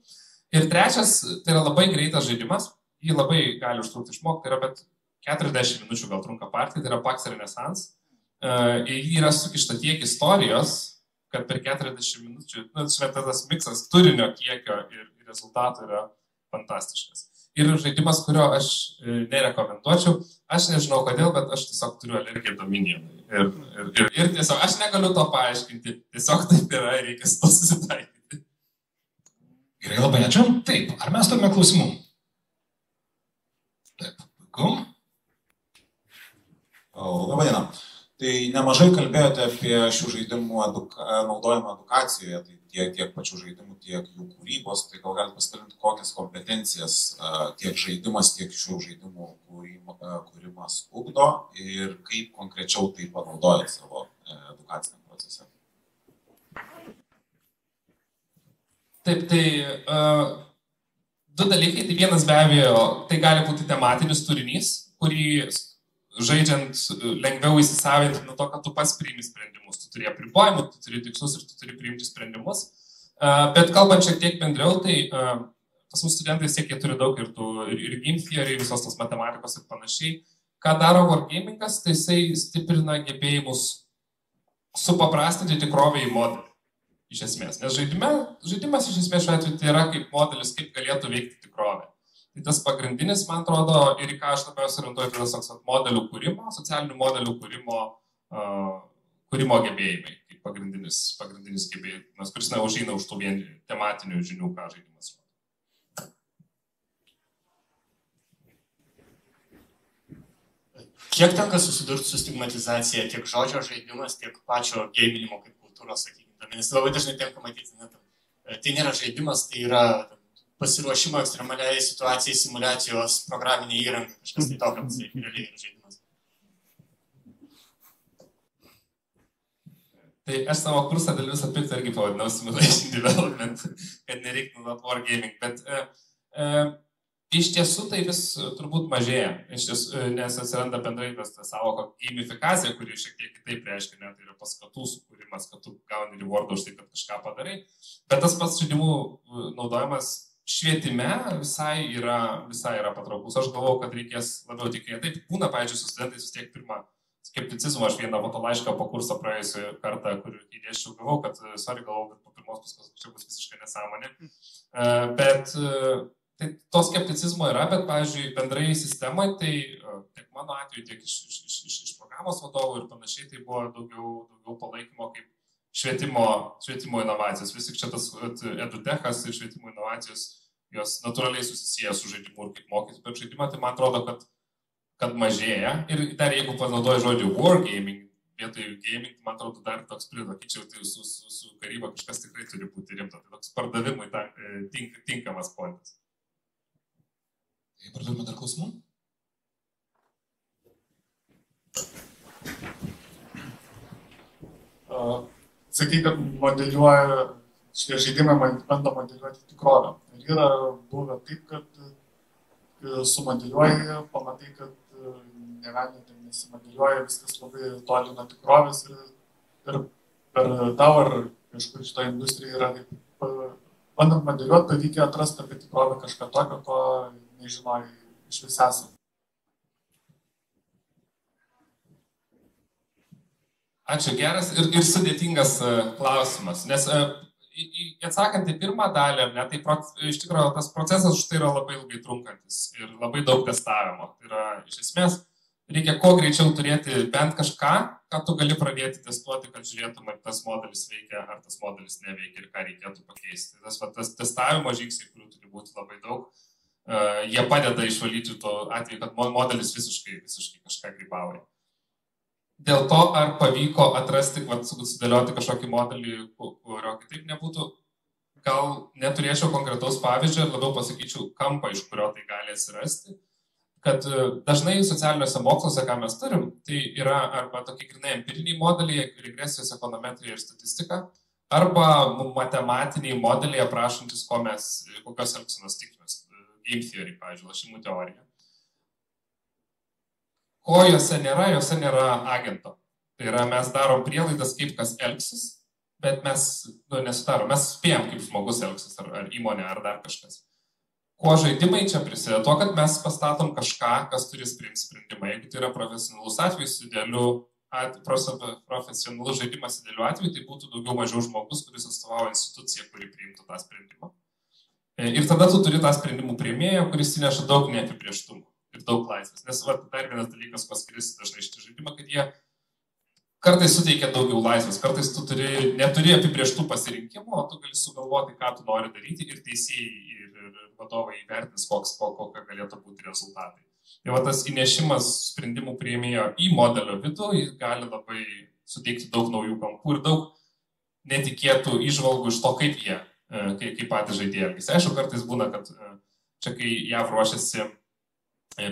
Ir trečias, tai yra labai greitas žaidimas, jį labai gali užtrukti išmokti, tai yra bet 40 minučių gal trunka partija, tai yra Pax Renaissance. Jį yra sukišta tiek istorijos, kad per 40 minučių, tas miksas turinio kiekio ir rezultatų yra fantastiškas. Ir žaidimas, kurio aš nerekomenduočiau, aš nežinau kodėl, bet aš tiesiog turiu alergiją Dominionui. Ir tiesiog aš negaliu to paaiškinti, tiesiog taip yra ir reikia to susitaikyti. Gerai, labai ačiū. Taip, ar mes turime klausimų? Taip, puiku. Labą dieną. Tai nemažai kalbėjote apie šių žaidimų naudojimą edukacijoje, tai tiek pačių žaidimų, tiek jų kūrybos, tai gal galite pasidalinti, kokias kompetencijas tiek žaidimas, tiek šių žaidimų kūrimas ugdo ir kaip konkrečiau tai panaudojat savo edukaciniam procese. Taip, tai 2 dalykai, tai vienas be abejo, tai gali būti tematinis turinys, kurį žaidžiant lengviau įsisavinti nuo to, kad tu pats priimi sprendimus. Tu turi apribojimų, tu turi tikslus ir tu turi priimti sprendimus. Bet kalbant šiek tiek bendriau, tai pas mus studentai vis tiek jie turi daug ir game theory, visos tos matematikos ir panašiai. Ką daro wargamingas, tai jisai stiprina gebėjimus supaprastinti tikrovę į modelį. Iš esmės. Nes žaidimas iš esmės šiuo atveju tai yra kaip modelis, kaip galėtų veikti tikrovė. Tai tas pagrindinis, man atrodo, ir į ką aš labiausiai orientuoju, tai tas modelių kūrimo, socialinių modelių kūrimo kūrimo gebėjimai, kaip pagrindinis gebėjimas, kuris neužeina už tų vien tematinių žinių, ką žaidimas rodo. Kiek tenka susidurti su stigmatizacija tiek žodžio žaidimas, tiek pačio geiminimo kaip kultūros, sakykime. Nes labai dažnai tenka matyti, tai nėra žaidimas, tai yra pasiruošimo ekstremaliai situacijai, simulacijos, programinė įranga, kažkas tai tokio, tai realiai yra žaidimas. Tai aš savo kursą dėl visą piktą irgi pavadinau Simulation Development, kad nereiktų naudoti Wargaming, bet iš tiesų tai vis turbūt mažėja, nes atsiranda bendrai tas savoka gamifikacija, kuri šiek tiek kitaip reiškia, tai yra paskatų sukūrimas, kad tu gauni rewardą už tai, kad kažką padarai, bet tas pats žaidimų naudojimas švietime visai yra patraukus. Aš galvau, kad reikės labiau tikėti. Taip, būna, pavyzdžiui, su studentais vis tiek pirmą skepticizmą, aš vieną fotolaišką po kursą praėjusią kartą, kur įdėščiau, galvau, kad, galvau, kad po pirmos paskos čia bus visiškai nesąmonė, bet tai to skepticizmo yra, bet, pavyzdžiui, bendrai sistemai, tai tiek mano atveju, tiek iš programos vadovų ir panašiai, tai buvo daugiau palaikymo kaip švietimo inovacijos. Vis tik čia tas edutechas ir švietimo inovacijos, jos natūraliai susisieja su žaidimu ir kaip mokyti per žaidimą, tai man atrodo, kad mažėja. Ir dar jeigu panaudoju žodį wargaming, vietoj gaming, man atrodo, dar toks pridakyčiau, tai su karyba kažkas tikrai turi būti rimta. Tai toks pardavimui tinkamas pointas. Pradėjome dar klausimų? Sakai, kad šitie žaidimai bando modeliuoti tikrovę. Ir yra buvę taip, kad sumodeliuoji, pamatai, kad nevelnė tai nesimodeliuoja, viskas labai toli nuo tikrovės ir per tau ar kažkur šitoje industrijoje yra taip, bandant modeliuoti, pavykia atrasti apie tikrovę kažką tokio, ko nežinojai iš vis esam. Ačiū, geras ir sudėtingas klausimas, nes atsakant į pirmą dalį, tai iš tikrųjų tas procesas už tai yra labai ilgai trunkantis ir labai daug testavimo. Tai yra, iš esmės, reikia kuo greičiau turėti bent kažką, ką tu gali pradėti testuoti, kad žiūrėtum, ar tas modelis veikia, ar tas modelis neveikia ir ką reikėtų pakeisti. Tas testavimo žingsniai, kurių turi būti labai daug, jie padeda išvalyti to atveju, kad modelis visiškai kažką grybauja. Dėl to, ar pavyko atrasti, sudėlioti kažkokį modelį, kurio kitaip nebūtų, gal neturėčiau konkretaus pavyzdžio ir labiau pasakyčiau kampą, iš kurio tai gali atsirasti, kad dažnai socialiniuose moksluose, ką mes turim, tai yra arba tokie grinai empiriniai modeliai, regresijos ekonometrija ir statistika, arba matematiniai modeliai aprašantis, kokios elgsenos tikimės, game theory, pavyzdžiui, lošimų teorija. Ko jose nėra agento. Tai yra, mes darom prielaidas, kaip kas elgsis, bet mes nesudarom. Mes spėjom, kaip žmogus elgsis, ar įmonė, ar dar kažkas. Kuo žaidimai čia prisideda? To, kad mes pastatom kažką, kas turi priimti sprendimą. Jeigu tai yra profesionalus atvejis, profesionalus žaidimas idealiu atveju, tai būtų daugiau mažiau žmogus, kuris atstovauja instituciją, kuri priimtų tą sprendimą. Ir tada tu turi tą sprendimų priėmėją, kuris įneša daug neapibrėžtumų ir daug laisvės. Nes dar vienas dalykas, ko skiriasi dažnai iš žaidimą, kad jie kartais suteikia daugiau laisvės, kartais tu neturi apibrėžtų pasirinkimų, o tu gali sugalvoti, ką tu nori daryti ir teisėjai ir vadovai įvertins, kokie galėtų būti rezultatai. Tai va tas įnešimas sprendimų priėmėjo į modelio vidų, jis gali labai suteikti daug naujų kampų ir daug netikėtų įžvalgų iš to, kaip patys žaidėjai elgiasi. Aišku, kartais būna, kad čia kai JAV ruošiasi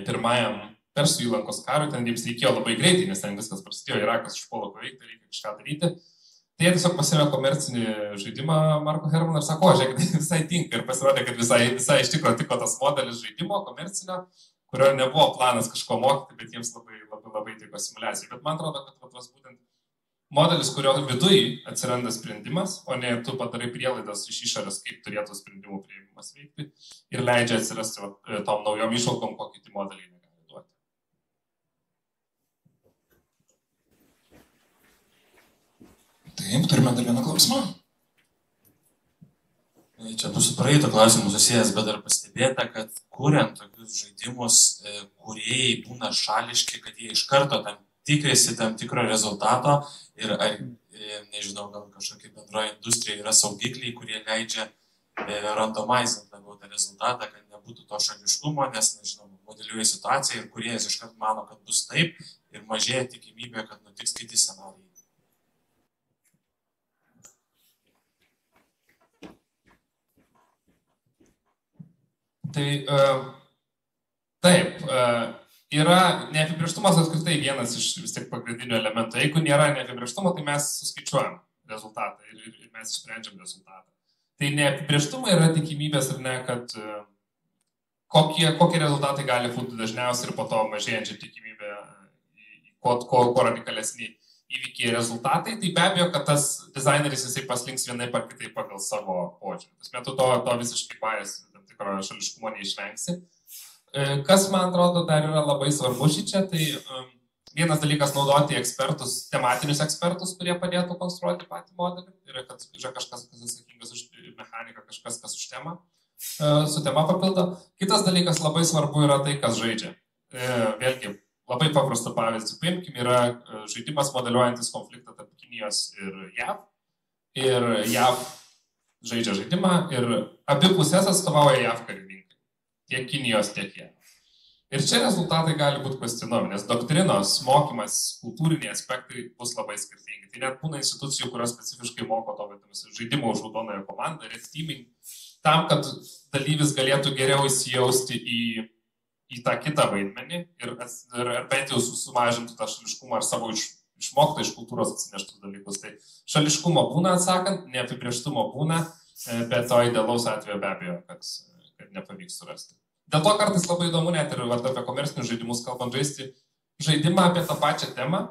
pirmajam Persų įlankos karui, ten jiems reikėjo labai greitai, nes ten viskas prasidėjo, Irakas užpuolo paveikti, reikia kažką daryti. Tai jie tiesiog pasirėjo komercinį žaidimą Marko Hermano ir sako, žiūrėk, tai visai tinka ir pasirodė, kad visai iš tikrųjų tiko tas modelis žaidimo komercinio, kurio nebuvo planas kažko mokyti, bet jiems labai tiko simulacijai. Bet man atrodo, kad tas būtent modelis, kurio viduj atsiranda sprendimas, o ne tu padarai prielaidas iš išorės, kaip turėtų sprendimų priėmimas veikti ir leidžia atsirasti tom naujom išvalgom, ko kiti modeliai negali duoti. Taip, turime dar vieną klausimą. Čia bus su praeito klausimu susijęs, bet dar pastebėta, kad kuriant tokius žaidimus, kūrėjai būna šališki, kad jie iš karto ten tikrisi tam tikro rezultato ir ar, nežinau, gal kažkokia bendroji industrija yra saugikliai, kurie leidžia randomizinti labiau tą rezultatą, kad nebūtų to šališkumo, nes, nežinau, modeliuoja situaciją ir kuriejas iškart mano, kad bus taip ir mažėja tikimybė, kad nutiks kiti scenarijai. Tai taip, yra neapibrėžtumas apskritai vienas iš vis tiek pagrindinių elementų. Jeigu nėra neapibrėžtumo, tai mes suskaičiuojam rezultatą ir mes išsprendžiam rezultatą. Tai neapibrėžtumai yra tikimybės ir ne, kad kokie rezultatai gali būti dažniausiai ir po to mažėjančia tikimybė kuo radikalesni įvykiai rezultatai. Tai be abejo, kad tas dizaineris jisai paslinks vienaip ar kitaip pagal savo požiūrį. Tas metu to visiškai paės tam tikro šališkumo neišvengsi. Kas, man atrodo, dar yra labai svarbu šičia, tai vienas dalykas naudoti ekspertus, tematinius ekspertus, kurie padėtų konstruoti patį modelį. Tai yra, kad yra kažkas, kas atsakingas už mechaniką, kažkas, kas už temą, su tema papildo. Kitas dalykas labai svarbu yra tai, kas žaidžia. Vėlgi, labai paprastą pavyzdį paimkim, yra žaidimas modeliuojantis konfliktą tarp Kinijos ir JAV. Ir JAV žaidžia žaidimą ir abi pusės atstovauja JAV karininkai. Tiek Kinijos, tiek JAV. Ir čia rezultatai gali būti kvestionuojami, nes doktrinos, mokymas, kultūriniai aspektai bus labai skirtingi. Tai net būna institucijų, kurios specifiškai moko to vadinasi žaidimo už raudonąją komandą, red teaming, tam, kad dalyvis galėtų geriau įsijausti į tą kitą vaidmenį ir bent jau sumažintų tą šališkumą ar savo išmoktą iš kultūros atsineštus dalykus. Tai šališkumo būna atsakant, neapibrėžtumo būna, bet to idealaus atveju be abejo, kad nepavyks surasti. Dėl to kartais labai įdomu net ir apie komercinius žaidimus kalbant žaisti žaidimą apie tą pačią temą,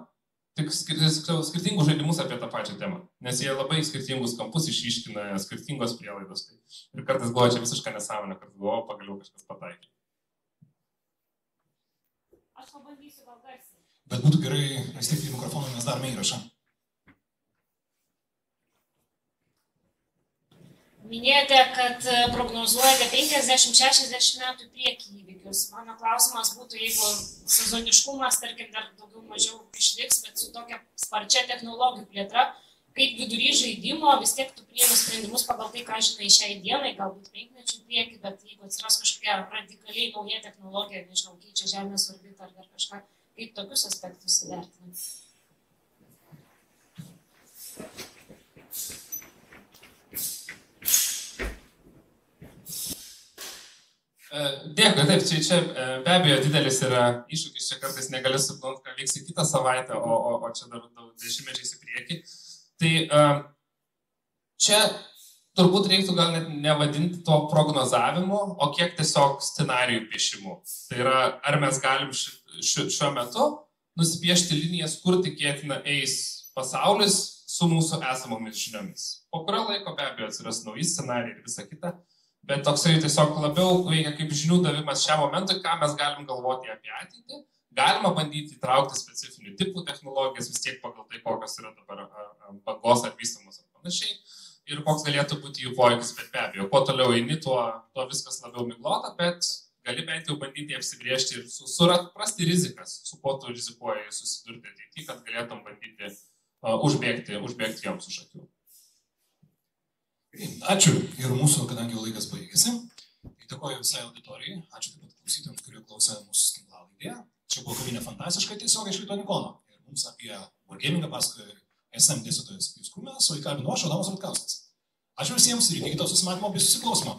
tik skirtingus žaidimus apie tą pačią temą, nes jie labai skirtingus kampus išryškina, skirtingos prielaidos. Ir kartais galvoju, čia visiškai nesąmonė, kad galvoju, pagaliau kažkas pataikė. Aš pabandysiu gal garsiai. Bet būtų gerai, vis tiek į mikrofoną mes darome įrašą. Minėjote, kad prognozuojate 50-60 metų į priekį įvykius. Mano klausimas būtų, jeigu sezoniškumas, tarkim, dar daugiau mažiau išliks, bet su tokia sparčia technologijų plėtra, kaip vidury žaidimo vis tiek tu priėmi sprendimus pagal tai, ką žinai šiai dienai, galbūt 5 metų į priekį, bet jeigu atsiras kažkokia radikaliai nauja technologija, nežinau, keičia Žemės orbitą ar dar kažką, kaip tokius aspektus įvertinant? Dėkui, taip, čia be abejo didelis yra iššūkis, čia kartais negali suplanuoti, ką vyks į kitą savaitę, o čia dar dešimtmečiais į priekį. Tai čia turbūt reiktų gal net nevadinti to prognozavimu, o kiek tiesiog scenarijų piešimu. Tai yra, ar mes galim šiuo metu nusipiešti linijas, kur tikėtina eis pasaulis su mūsų esamomis žiniomis. Po kurio laiko be abejo atsiras nauji scenarijai ir visa kita. Bet toksai tiesiog labiau veikia kaip žinių davimas šiam momentui, ką mes galim galvoti apie ateitį. Galima bandyti įtraukti specifinių tipų technologijas, vis tiek pagal tai, kokios yra dabar bangos ar vystamos ar panašiai. Ir koks galėtų būti jų poveikis, bet be abejo, kuo toliau eini, tuo viskas labiau miglota, bet gali bent jau bandyti apsibriežti ir suprasti rizikas, su kuo tu rizikuoji susidurti ateityje, kad galėtum bandyti užbėgti joms už akių. Ačiū ir mūsų, kadangi jau laikas baigėsi. Dėkoju visai auditorijai, ačiū taip pat klausytojams, kurie klausė mūsų tinklalaidėje. Čia buvo kavinė fantastiška tiesiog iš Lituanikono. Ir mums apie wargamingą pasakojo SM dėstytojas Pijus Krūminas, o įkalbino aš, Adomas Rutkauskas. Ačiū visiems ir iki kito susimatymo bei susiklausimo.